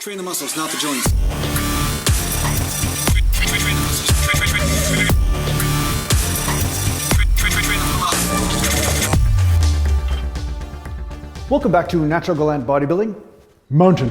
Train the muscles, not the joints. Welcome back to Natural Bodybuilding Mountain.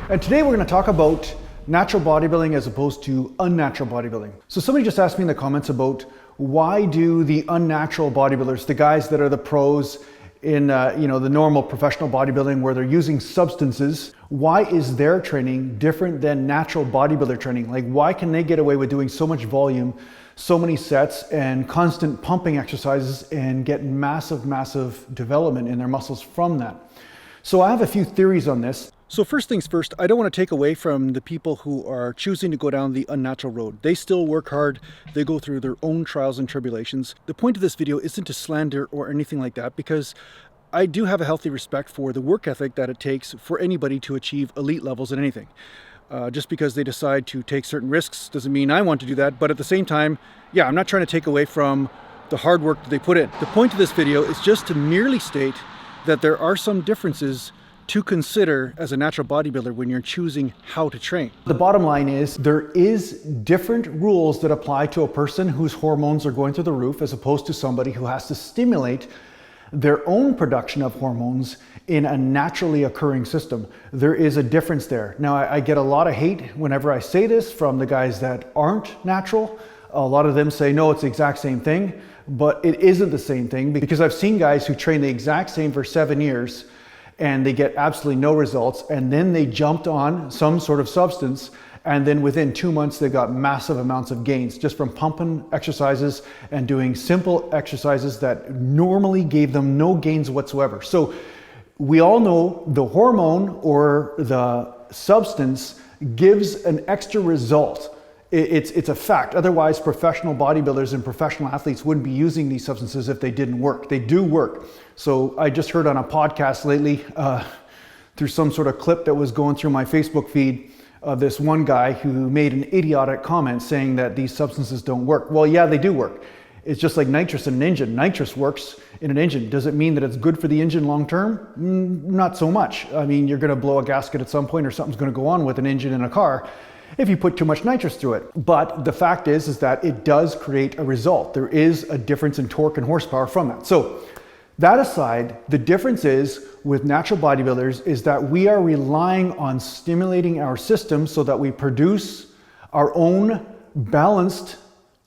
And today we're going to talk about natural bodybuilding as opposed to unnatural bodybuilding. So somebody just asked me in the comments about why do the unnatural bodybuilders, the guys that are the pros in the normal professional bodybuilding where they're using substances, why is their training different than natural bodybuilder training? Like, why can they get away with doing so much volume, so many sets and constant pumping exercises and get massive development in their muscles from that? So I have a few theories on this. So first things first, I don't want to take away from the people who are choosing to go down the unnatural road. They still work hard. They go through their own trials and tribulations. The point of this video isn't to slander or anything like that, because I do have a healthy respect for the work ethic that it takes for anybody to achieve elite levels in anything. Just because they decide to take certain risks doesn't mean I want to do that. But at the same time, yeah, I'm not trying to take away from the hard work that they put in. The point of this video is just to merely state that there are some differences to consider as a natural bodybuilder when you're choosing how to train. The bottom line is there is different rules that apply to a person whose hormones are going through the roof as opposed to somebody who has to stimulate their own production of hormones in a naturally occurring system. There is a difference there. Now, I get a lot of hate whenever I say this from the guys that aren't natural. A lot of them say, no, it's the exact same thing, but it isn't the same thing, because I've seen guys who train the exact same for 7 years and they get absolutely no results, and then they jumped on some sort of substance, and then within 2 months they got massive amounts of gains just from pumping exercises and doing simple exercises that normally gave them no gains whatsoever. So we all know the hormone or the substance gives an extra result. It's a fact. Otherwise, professional bodybuilders and professional athletes wouldn't be using these substances if they didn't work. They do work. So I just heard on a podcast lately, through some sort of clip that was going through my Facebook feed, this one guy who made an idiotic comment saying that these substances don't work. Well, yeah, they do work. It's just like nitrous in an engine. Nitrous works in an engine. Does it mean that it's good for the engine long term? Not so much. I mean, you're going to blow a gasket at some point, or something's going to go on with an engine in a car if you put too much nitrous through it. But the fact is that it does create a result. There is a difference in torque and horsepower from that. So that aside, the difference is with natural bodybuilders is that we are relying on stimulating our system so that we produce our own balanced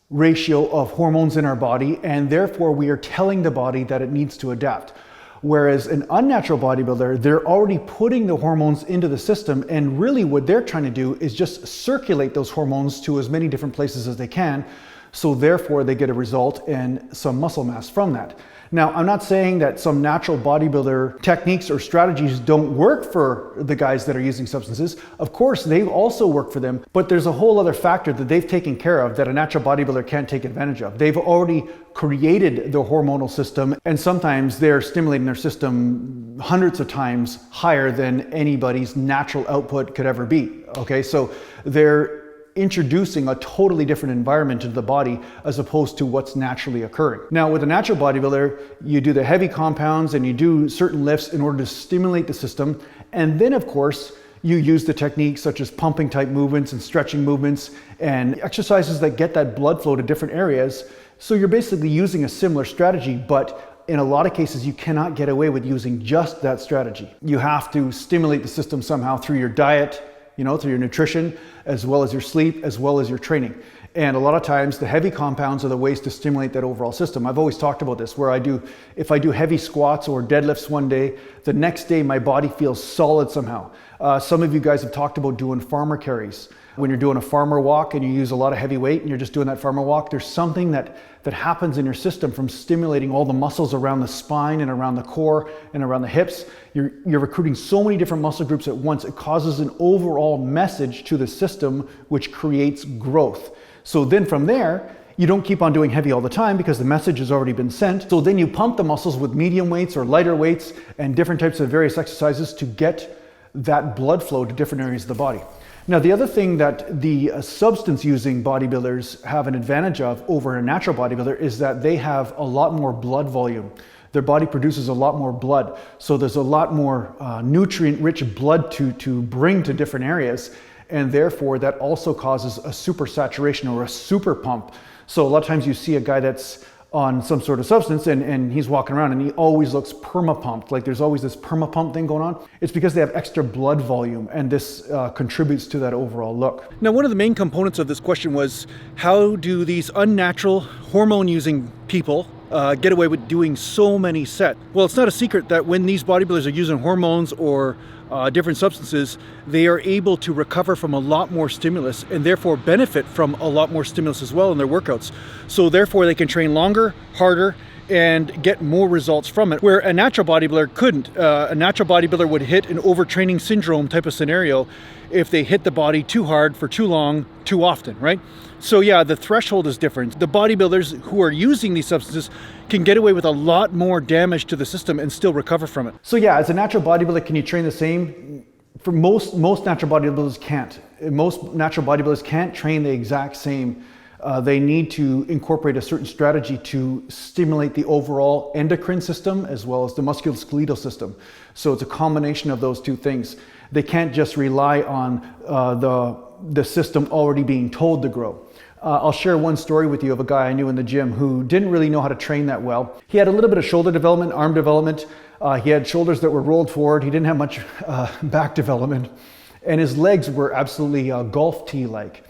ratio of hormones in our body, and therefore we are telling the body that it needs to adapt. Whereas an unnatural bodybuilder, they're already putting the hormones into the system, and really what they're trying to do is just circulate those hormones to as many different places as they can, so therefore they get a result and some muscle mass from that. Now, I'm not saying that some natural bodybuilder techniques or strategies don't work for the guys that are using substances. Of course, they also work for them, but there's a whole other factor that they've taken care of that a natural bodybuilder can't take advantage of. They've already created the hormonal system, and sometimes they're stimulating their system hundreds of times higher than anybody's natural output could ever be. Okay, so they're introducing a totally different environment into the body as opposed to what's naturally occurring. Now, with a natural bodybuilder, you do the heavy compounds and you do certain lifts in order to stimulate the system. And then, of course, you use the techniques such as pumping type movements and stretching movements and exercises that get that blood flow to different areas. So you're basically using a similar strategy, but in a lot of cases, you cannot get away with using just that strategy. You have to stimulate the system somehow through your diet, through your nutrition, as well as your sleep, as well as your training. And a lot of times the heavy compounds are the ways to stimulate that overall system. I've always talked about this, where if I do heavy squats or deadlifts one day, the next day my body feels solid somehow. Some of you guys have talked about doing farmer carries. When you're doing a farmer walk and you use a lot of heavy weight and you're just doing that farmer walk, there's something that happens in your system from stimulating all the muscles around the spine and around the core and around the hips. You're recruiting so many different muscle groups at once. It causes an overall message to the system, which creates growth. So then from there, you don't keep on doing heavy all the time because the message has already been sent. So then you pump the muscles with medium weights or lighter weights and different types of various exercises to get that blood flow to different areas of the body. Now, the other thing that the substance-using bodybuilders have an advantage of over a natural bodybuilder is that they have a lot more blood volume. their body produces a lot more blood. So there's a lot more nutrient-rich blood to bring to different areas. And therefore, that also causes a super saturation or a super pump. So a lot of times you see a guy that's on some sort of substance and he's walking around and he always looks perma-pumped. Like there's always this perma-pump thing going on. It's because they have extra blood volume, and this contributes to that overall look. Now, one of the main components of this question was, how do these unnatural hormone-using people get away with doing so many sets? Well, it's not a secret that when these bodybuilders are using hormones or different substances, they are able to recover from a lot more stimulus and therefore benefit from a lot more stimulus as well in their workouts. So therefore they can train longer, harder, and get more results from it, where a natural bodybuilder couldn't. A natural bodybuilder would hit an overtraining syndrome type of scenario if they hit the body too hard for too long, too often, right? So yeah, the threshold is different. The bodybuilders who are using these substances can get away with a lot more damage to the system and still recover from it. So yeah, as a natural bodybuilder, can you train the same? For most natural bodybuilders can't. Most natural bodybuilders can't train the exact same. They need to incorporate a certain strategy to stimulate the overall endocrine system as well as the musculoskeletal system. So it's a combination of those two things. They can't just rely on the system already being told to grow. I'll share one story with you of a guy I knew in the gym who didn't really know how to train that well. He had a little bit of shoulder development, arm development. He had shoulders that were rolled forward. He didn't have much back development. And his legs were absolutely golf tee-like.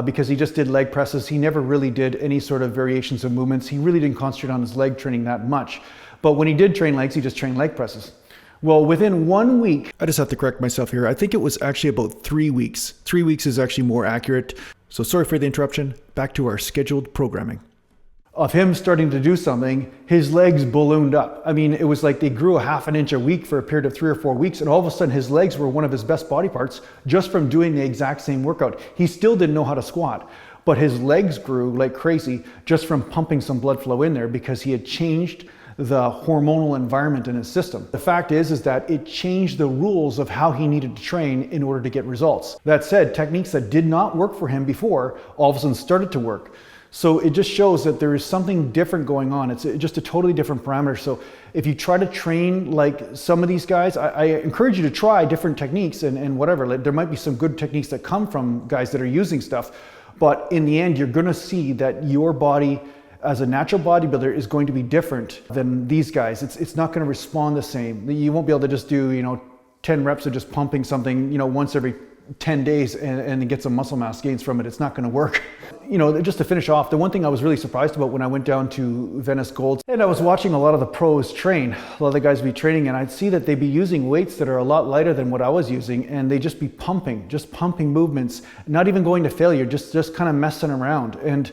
Because he just did leg presses. He never really did any sort of variations of movements. He really didn't concentrate on his leg training that much. But when he did train legs, he just trained leg presses. Well, within 1 week, I just have to correct myself here. I think it was actually about 3 weeks. 3 weeks is actually more accurate. So sorry for the interruption. Back to our scheduled programming. Of him starting to do something, his legs ballooned up. I mean, it was like they grew a ½ an inch a week for a period of 3 or 4 weeks, and all of a sudden his legs were one of his best body parts just from doing the exact same workout. He still didn't know how to squat, but his legs grew like crazy just from pumping some blood flow in there because he had changed the hormonal environment in his system. The fact is that it changed the rules of how he needed to train in order to get results. That said, techniques that did not work for him before all of a sudden started to work. So it just shows that there is something different going on. It's just a totally different parameter. So if you try to train like some of these guys, I encourage you to try different techniques and whatever. Like, there might be some good techniques that come from guys that are using stuff, but in the end, you're gonna see that your body as a natural bodybuilder is going to be different than these guys. It's not gonna respond the same. You won't be able to just do 10 reps of just pumping something once every 10 days and get some muscle mass gains from it. It's not going to work. Just to finish off, the one thing I was really surprised about when I went down to Venice Gold and I was watching a lot of the pros train, a lot of the guys be training, and I'd see that they'd be using weights that are a lot lighter than what I was using, and they just be pumping movements, not even going to failure, just kind of messing around. And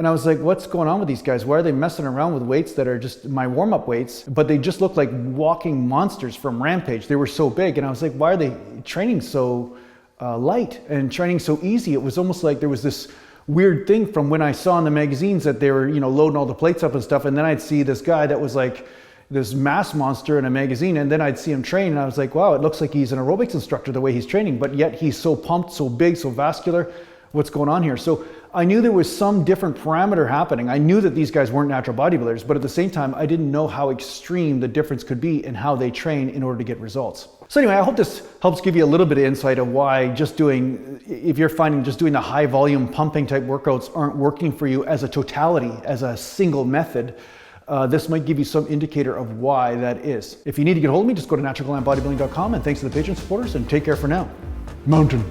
I was like, what's going on with these guys? Why are they messing around with weights that are just my warm-up weights, but they just look like walking monsters from Rampage? They were so big, and I was like, why are they training so light and training so easy? It was almost like there was this weird thing from when I saw in the magazines that they were loading all the plates up and stuff, and then I'd see this guy that was like this mass monster in a magazine, and then I'd see him train, and I was like, wow, it looks like he's an aerobics instructor the way he's training, but yet he's so pumped, so big, so vascular. What's going on here? So I knew there was some different parameter happening. I knew that these guys weren't natural bodybuilders, but at the same time, I didn't know how extreme the difference could be in how they train in order to get results. So anyway, I hope this helps give you a little bit of insight of why if you're finding just doing the high volume pumping type workouts aren't working for you as a totality, as a single method, this might give you some indicator of why that is. If you need to get a hold of me, just go to naturalglandbodybuilding.com, and thanks to the patron supporters, and take care for now. Mountain.